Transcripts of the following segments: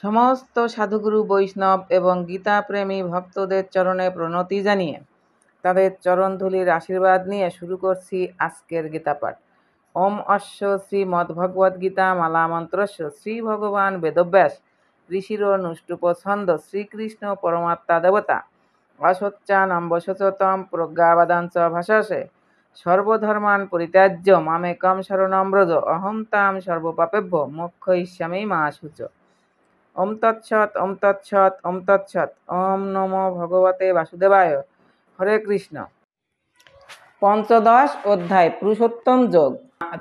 সমস্ত সাধুগুরু বৈষ্ণব এবং গীতাপ্রেমী ভক্তদের চরণে প্রণতি জানিয়ে তাদের চরণধুলির আশীর্বাদ নিয়ে শুরু করছি আজকের গীতাপাঠ। ওম অশ্ব শ্রীমদ্ভগবদ্গীতা মালা মন্ত্রস্য শ্রী ভগবান বেদব্যাস ঋষির নুষ্টুপ ছন্দ শ্রীকৃষ্ণ পরমাত্মা দেবতা অসচ্চানম্বশতম প্রজ্ঞাবাদাঞ্চ ভাষাসে সর্বধর্মান পরিত্যাজ্য মামেকম শরণম ব্রজ অহং তাম সর্বপাপেভ্য মোক্ষয়িষ্যামি মা শুচ। ওম তৎসৎ ওম তৎসৎ ওম তৎসৎ। ওম নমো ভগবতে বাসুদেবায়। হরে কৃষ্ণ। পঞ্চদশ অধ্যায় পুরুষোত্তম যোগ।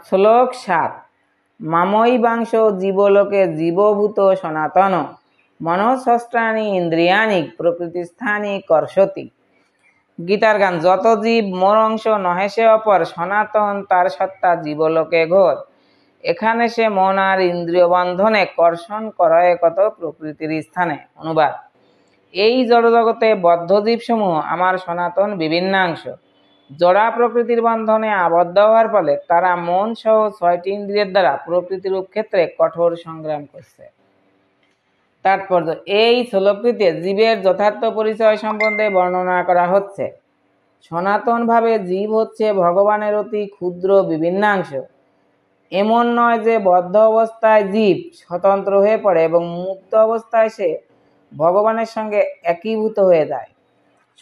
শ্লোক ৭। মামৈবাংশ জীবলোকে জীবভূত সনাতন মনঃশস্ত্রাণি ইন্দ্রিয়াণি প্রকৃতিস্থানি কর্ষতি। গীতার গান। যত জীব মোর অংশ নহে সে অপর, সনাতন তার সত্তা জীবলোকে ঘোর। এখানে সে মন আর ইন্দ্রিয় বন্ধনে কর্ষণ করে কত প্রকৃতির স্থানে। অনুবাদ। এই জড়জগতে বদ্ধ জীবসমূহ আমার সনাতন বিভিন্নাংশ। জড়া প্রকৃতির বন্ধনে আবদ্ধ হওয়ার ফলে তারা মন সহ ৬টি ইন্দ্রিয়ের দ্বারা প্রকৃতিরূপ ক্ষেত্রে কঠোর সংগ্রাম করছে। তাৎপর্য। এই শ্লোকটিতে জীবের যথার্থ পরিচয় সম্বন্ধে বর্ণনা করা হচ্ছে। সনাতনভাবে জীব হচ্ছে ভগবানের অতি ক্ষুদ্র বিভিন্নাংশ। এমন নয় যে বদ্ধ অবস্থায় জীব স্বতন্ত্র হয়ে পড়ে এবং মুক্ত অবস্থায় সে ভগবানের সঙ্গে একীভূত হয়ে যায়।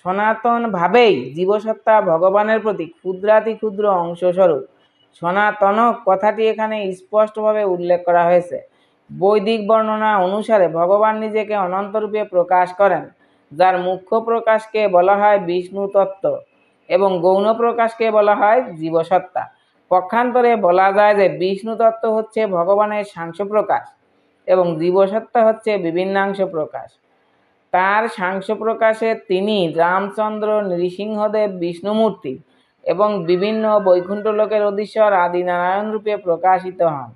সনাতন ভাবেই জীবসত্তা ভগবানের প্রতি ক্ষুদ্রাতি ক্ষুদ্র অংশস্বরূপ। সনাতন কথাটি এখানে স্পষ্টভাবে উল্লেখ করা হয়েছে। বৈদিক বর্ণনা অনুসারে ভগবান নিজেকে অনন্তরূপে প্রকাশ করেন, যার মুখ্য প্রকাশকে বলা হয় বিষ্ণু তত্ত্ব এবং গৌণ প্রকাশকে বলা হয় জীবসত্তা। পক্ষান্তরে বলা যায় যে বিষ্ণু তত্ত্ব হচ্ছে ভগবানের সাংখ্য প্রকাশ এবং জীবসত্তা হচ্ছে বিভিন্নাংশ প্রকাশ। তার সাংখ্য প্রকাশে তিনি রামচন্দ্র, নৃসিংহদেব বিষ্ণুমূর্তি এবং বিভিন্ন বৈকুণ্ঠ লোকের অধীশ্বর আদি নারায়ণ রূপে প্রকাশিত হন।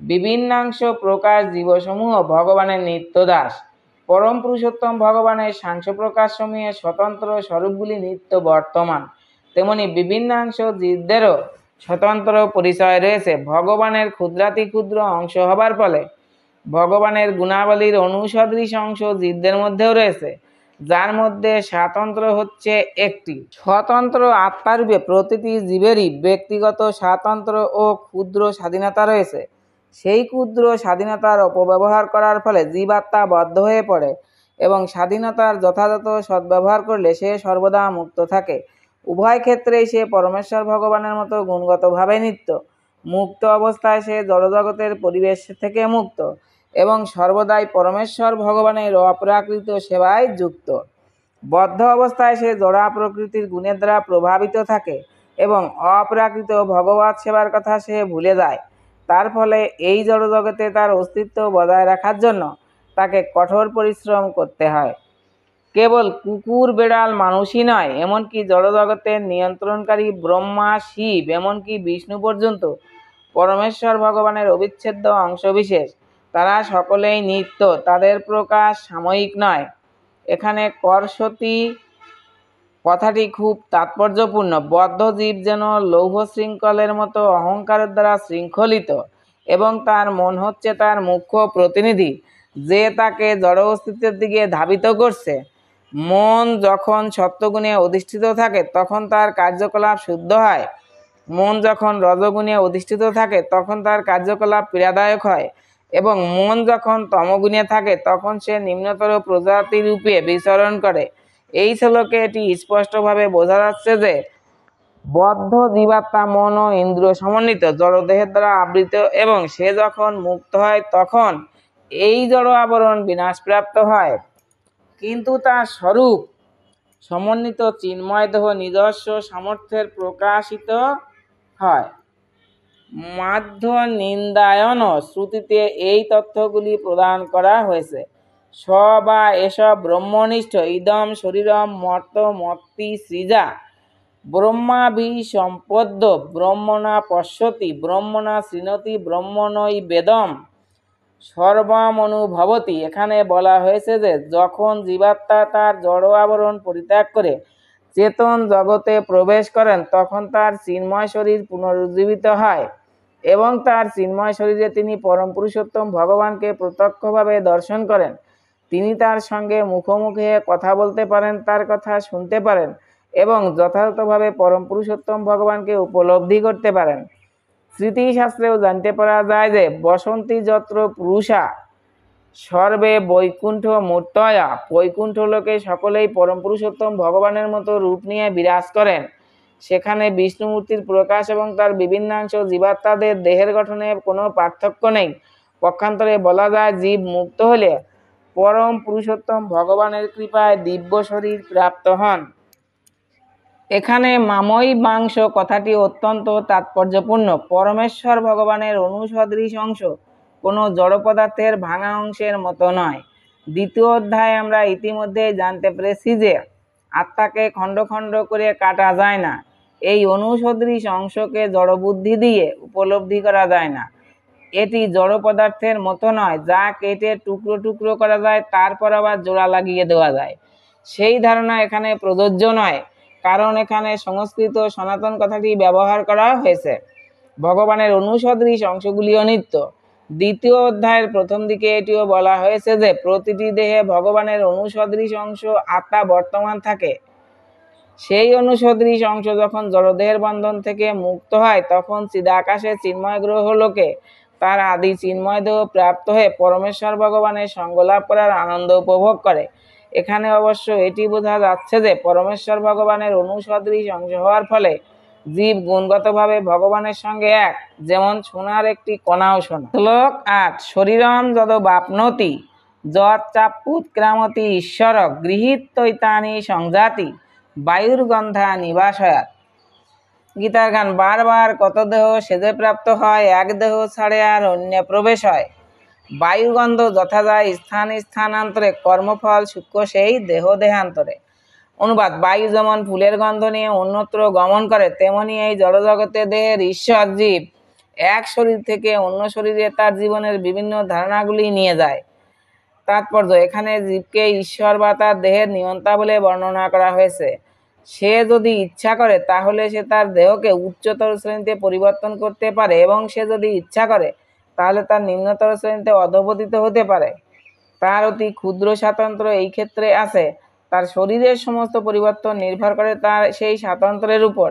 বিভিন্নাংশ প্রকাশ জীবসমূহ ভগবানের নিত্যদাস। পরম পুরুষোত্তম ভগবানের সাংখ্য প্রকাশ সমূহের স্বতন্ত্র স্বরূপগুলি নিত্য বর্তমান। তেমনি বিভিন্নাংশ জীবদেরও স্বতন্ত্র পরিচয় রয়েছে। ভগবানের ক্ষুদ্রাতি ক্ষুদ্র অংশ হবার ফলে ভগবানের গুণাবলীর অনুসদৃশ অংশ জীবদের মধ্যেও রয়েছে, যার মধ্যে স্বাতন্ত্র্য হচ্ছে একটি। স্বতন্ত্র আত্মারূপে প্রতিটি জীবেরই ব্যক্তিগত স্বাতন্ত্র্য ও ক্ষুদ্র স্বাধীনতা রয়েছে। সেই ক্ষুদ্র স্বাধীনতার অপব্যবহার করার ফলে জীবাত্মা বদ্ধ হয়ে পড়ে এবং স্বাধীনতার যথাযথ সদ্ব্যবহার করলে সে সর্বদা মুক্ত থাকে। উভয় ক্ষেত্রেই সে পরমেশ্বর ভগবানের মতো গুণগতভাবে নিত্য। মুক্ত অবস্থায় সে জড়জগতের পরিবেশ থেকে মুক্ত এবং সর্বদাই পরমেশ্বর ভগবানের অপ্রাকৃত সেবায় যুক্ত। বদ্ধ অবস্থায় সে জড়া প্রকৃতির গুণের দ্বারা প্রভাবিত থাকে এবং অপ্রাকৃত ভগবৎ সেবার কথা সে ভুলে যায়। তার ফলে এই জড়জগতে তার অস্তিত্ব বজায় রাখার জন্য তাকে কঠোর পরিশ্রম করতে হয়। কেবল কুকুর, বেড়াল, মানুষই নয়, এমনকি জড়জগতের নিয়ন্ত্রণকারী ব্রহ্মা, শিব, এমনকি বিষ্ণু পর্যন্ত পরমেশ্বর ভগবানের অবিচ্ছেদ্য অংশবিশেষ। তারা সকলেই নিত্য, তাদের প্রকাশ সাময়িক নয়। এখানে কর্ষতি কথাটি খুব তাৎপর্যপূর্ণ। বদ্ধ জীব যেন লৌহ শৃঙ্খলের মতো অহংকারের দ্বারা শৃঙ্খলিত এবং তার মন হচ্ছে তার মুখ্য প্রতিনিধি, যে তাকে জড় অস্তিত্বের দিকে ধাবিত করছে। মন যখন সত্ত্বগুণে অধিষ্ঠিত থাকে তখন তার কার্যকলাপ শুদ্ধ হয়। মন যখন রজগুণে অধিষ্ঠিত থাকে তখন তার কার্যকলাপ পীড়াদায়ক হয় এবং মন যখন তমগুণে থাকে তখন সে নিম্নতর প্রজাতি রূপে বিচরণ করে। এই শ্লোকে এটি স্পষ্টভাবে বোঝা যাচ্ছে যে বদ্ধ জীবাত্মা মন ও ইন্দ্রিয় সমন্বিত জড়দেহের দ্বারা আবৃত এবং সে যখন মুক্ত হয় তখন এই জড় আবরণ বিনাশপ্রাপ্ত হয়, কিন্তু তার স্বরূপ সমন্বিত চিন্ময় দেহ নিজস্ব সামর্থ্যের প্রকাশিত হয়। মাধ্য নিন্দায়ন শ্রুতিতে এই তথ্যগুলি প্রদান করা হয়েছে। স বা এসব ব্রহ্মনিষ্ঠ ইদম শরীরম মর্ত মত্তি সৃজা ব্রহ্মাভি সম্পদ্য ব্রহ্মণা পশ্যতি ব্রহ্মণা শৃণোতি ব্রহ্মণই বেদম সর্বম অনুভবতি। এখানে বলা হয়েছে যে যখন জীবাত্মা তার জড় আবরণ পরিত্যাগ করে চেতন জগতে প্রবেশ করেন তখন তার চিন্ময় শরীর পুনরুজ্জীবিত হয় এবং তার চিন্ময় শরীরে তিনি পরম পুরুষোত্তম ভগবানকে প্রত্যক্ষভাবে দর্শন করেন। তিনি তার সঙ্গে মুখোমুখি কথা বলতে পারেন, তার কথা শুনতে পারেন এবং যথাযথভাবে পরম পুরুষোত্তম ভগবানকে উপলব্ধি করতে পারেন। স্মৃতিশাস্ত্রেও জানতে পারা যায় যে বসন্তী যত্র পুরুষা সর্বে বৈকুণ্ঠ মূর্তয়া, বৈকুণ্ঠ লোকে সকলেই পরম পুরুষোত্তম ভগবানের মতো রূপ নিয়ে বিরাজ করেন। সেখানে বিষ্ণুমূর্তির প্রকাশ এবং তার বিভিন্নাংশ জীবাত্মাদের দেহের গঠনে কোনো পার্থক্য নেই। পক্ষান্তরে বলা যায় জীব মুক্ত হলে পরম পুরুষোত্তম ভগবানের কৃপায় দিব্য শরীর প্রাপ্ত হন। এখানে মাময়ী বাংশ কথাটি অত্যন্ত তাৎপর্যপূর্ণ। পরমেশ্বর ভগবানের অনুসদৃশ অংশ কোনো জড় পদার্থের ভাঙা অংশের মতো নয়। দ্বিতীয় অধ্যায়ে আমরা ইতিমধ্যেই জানতে পেরেছি যে আত্মাকে খণ্ড খণ্ড করে কাটা যায় না। এই অনুসদৃশ অংশকে জড়বুদ্ধি দিয়ে উপলব্ধি করা যায় না। এটি জড় পদার্থের মতো নয় যা কেটে টুকরো টুকরো করা যায়, তারপর আবার জোড়া লাগিয়ে দেওয়া যায়। সেই ধারণা এখানে প্রযোজ্য নয়, কারণ এখানে সংস্কৃত সনাতন কথাটি ব্যবহার করা হয়েছে। ভগবানের অনুসদৃশ অংশগুলি অনিত্য। দ্বিতীয় অধ্যায়ের প্রথম দিকে এটিও বলা হয়েছে যে প্রতিটি দেহে ভগবানের অনুসদৃশ অংশ আত্মা বর্তমান থাকে। সেই অনুসদৃশ অংশ যখন জড়দেহের বন্ধন থেকে মুক্ত হয় তখন চিদাকাশে চিন্ময় গ্রহ লোকে তার আদি চিন্ময় দেহ প্রাপ্ত হয়ে পরমেশ্বর ভগবানের সঙ্গ লাভ করার আনন্দ উপভোগ করে। এখানে অবশ্য এটি বোঝা যাচ্ছে যে পরমেশ্বর ভগবানের অনুসদৃশ অংশ হওয়ার ফলে জীব গুণগতভাবে ভগবানের সঙ্গে এক, যেমন সোনার একটি কণাও সোনা। শ্লোক ৮। শরীরম যদ বাপ্নোতি যৎ চাপুৎক্রামতি ঈশ্বর গৃহীত্যৈতানি সংজাতি বায়ুর্গন্ধা নিবাসয়াত। গীতার গান। বারবার কত দেহ সেজে প্রাপ্ত হয়, এক দেহ ছাড়ে আর অন্য প্রবেশ হয়। বায়ুগন্ধ যথা যায় স্থান স্থানান্তরে, কর্মফল সূক্ষ্ম সেই দেহ দেহান্তরে। অনুবাদ। বায়ু যেমন ফুলের গন্ধ নিয়ে অন্যত্র গমন করে, তেমনি এই জড়জগতে দেহের ঈশ্বর জীব এক শরীর থেকে অন্য শরীরে তার জীবনের বিভিন্ন ধারণাগুলি নিয়ে যায়। তাৎপর্য। এখানে জীবকে ঈশ্বর বা তার দেহের নিয়ন্তা বলে বর্ণনা করা হয়েছে। সে যদি ইচ্ছা করে তাহলে সে তার দেহকে উচ্চতর শ্রেণীতে পরিবর্তন করতে পারে এবং সে যদি ইচ্ছা করে তাহলে তার নিম্নতর শ্রেণীতে অধঃপতিত হতে পারে। তার অতি ক্ষুদ্র স্বাতন্ত্র্য এই ক্ষেত্রে আছে। তার শরীরের সমস্ত পরিবর্তন নির্ভর করে তার সেই স্বাতন্ত্র্যের উপর।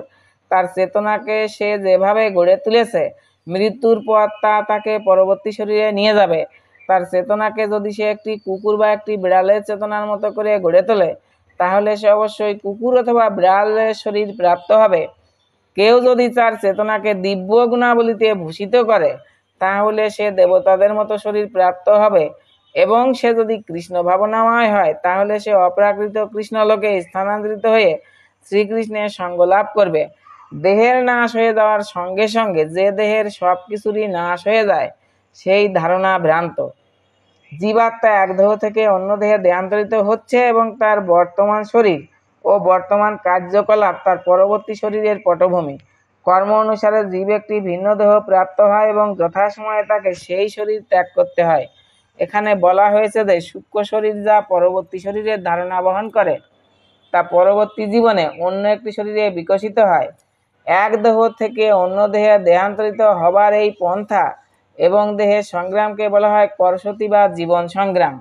তার চেতনাকে সে যেভাবে গড়ে তুলেছে, মৃত্যুর পর তা তাকে পরবর্তী শরীরে নিয়ে যাবে। তার চেতনাকে যদি সে একটি কুকুর বা একটি বিড়ালের চেতনার মতো করে গড়ে তোলে তাহলে সে অবশ্যই কুকুর অথবা বিড়ালের শরীর প্রাপ্ত হবে। কেউ যদি তার চেতনাকে দিব্য গুণাবলীতে ভূষিত করে তাহলে সে দেবতাদের মতো শরীর প্রাপ্ত হবে, এবং সে যদি কৃষ্ণ ভাবনাময় হয় তাহলে সে অপ্রাকৃত কৃষ্ণলোকে স্থানান্তরিত হয়ে শ্রীকৃষ্ণের সঙ্গ লাভ করবে। দেহের নাশ হয়ে যাওয়ার সঙ্গে সঙ্গে যে দেহের সব কিছুরই নাশ হয়ে যায় সেই ধারণা ভ্রান্ত। জীবাত্মা এক দেহ থেকে অন্য দেহে দেহান্তরিত হচ্ছে এবং তার বর্তমান শরীর ও বর্তমান কার্যকলাপ তার পরবর্তী শরীরের পটভূমি। কর্ম অনুসারে জীব একটি ভিন্ন দেহ প্রাপ্ত হয় এবং যথাসময়ে তাকে সেই শরীর ত্যাগ করতে হয়। এখানে বলা হয়েছে যে সূক্ষ্ম শরীর যা পরবর্তী শরীরের ধারণা বহন করে তা পরবর্তী জীবনে অন্য একটি শরীরে বিকশিত হয়। এক দেহ থেকে অন্য দেহে দেহান্তরিত হবার এই পন্থা এবং দেহের সংগ্রামকে বলা হয় করসতি বা জীবন সংগ্রাম।